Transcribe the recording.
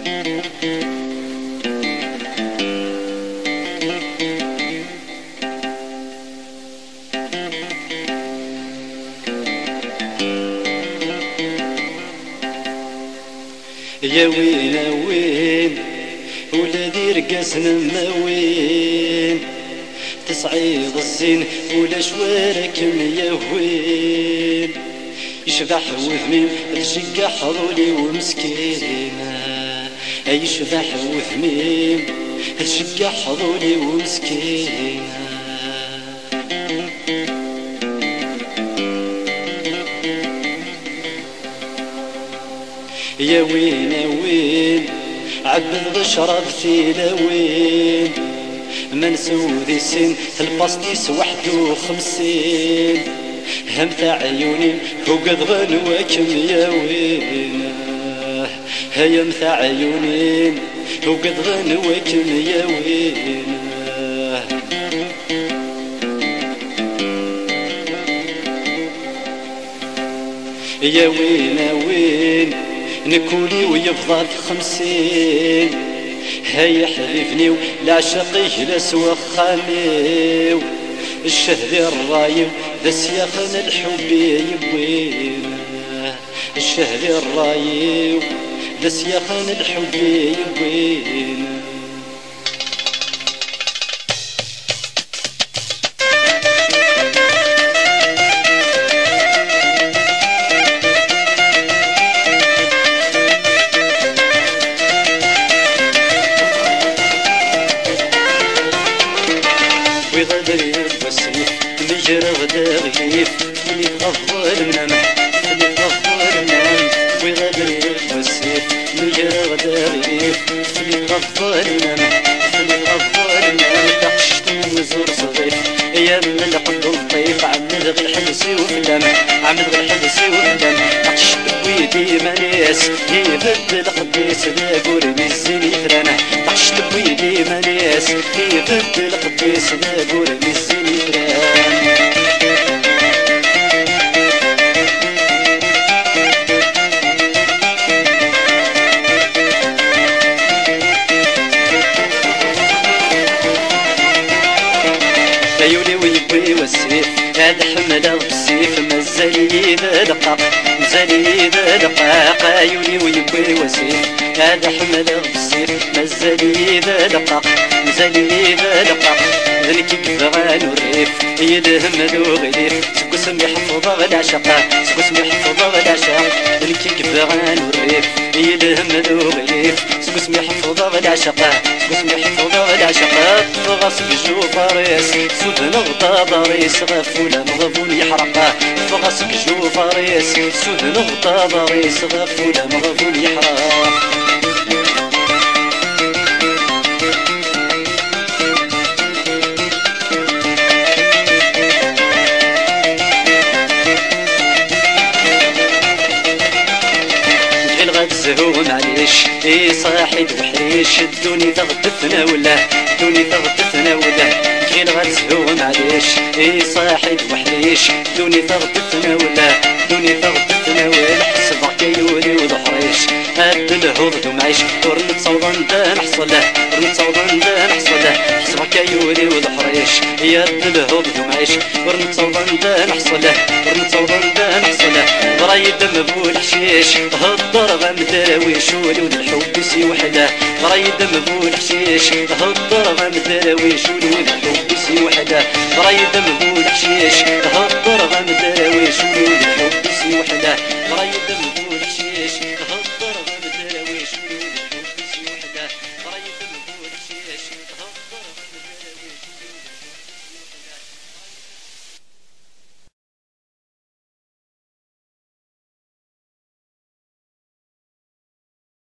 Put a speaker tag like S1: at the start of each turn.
S1: يا وين وين ولادي رقصنا ماوين تصعيد الزين ولا شواركم يا وين يشبح وهمي الشقة حضولي ومسكينة يشبح وهمي الشقة حضولي ومسكينة يا وين وين عبد بشرب ثيلاوين منسود السن الباسطيس 51 همت عيوني وقد غنواكم يا وين هيا همت عيوني وقد غنواكم يا وين يا وين وين نكوني ويفضل 50 هيا حبيبني والعشقي لسوا خاميو الشهر الرايم ذا سياخن الحب يبوين الشهر الرايم ذا سياخن الحب يبوين وغدري بسيف مجرى غدا غيف اللي تفضل منامح اللي تفضل منام وغدري بسيف مجرى غدا غيف اللي تفضل منامح اللي تفضل منام تقشت من زور صغير يا من القد الطيف عمد غير حلسي وفلامح عمد غير حلسي وفلامح تقشت بويدي مانيس يبدل قديس لا قرمي الزيني فرانه تقشت بويدي مانيس يبدل قديس لا قرمي الزيني فرانه عيوني ويبوي والسيف هذا حمله بالسيف مازالي بدقاق مازالي بدقاق عيوني ويبوي والسيف هذا حمله بالسيف مازالي بدقاق مازالي بدقاق ذلك كفغان وريف يدهم ذو غليف سكو سمي حفظ العشقة سكو سمي حفظ العشق ذلك كفغان وريف يدهم ذو غليف سكو سمي حفظ العشقة سكو سمي حفظ العشقة فغصب جو فارس سود نغطى ضريس غفولة مغفول يحرقه فغصب جو فارس سود نغطى ضريس غفولة مغفول يحرق زهو معليش اي صاحد وحريش الدوني تغدفنا ولا الدوني تغدفنا ولا غير غتزهو معليش اي صاحد وحريش الدوني تغدفنا ولا الدوني تغدفنا ولا حسبك يولي وضحريش هاد الهض ومعيش ورنت صوضن دا نحصل له ورنت صوضن دا نحصل له حسبك يولي وضحريش يا الهض ومعيش ورنت صوضن دا نحصل له ورنت صوضن دا نحصل له برايد مبول حشيش هضر غمدراويش ولود الحب سي وحده برايد مبول حشيش هضر غمدراويش ولود الحب سي وحده برايد مبول حشيش هضر غمدراويش ولود الحب سي وحده برايد مبول حشيش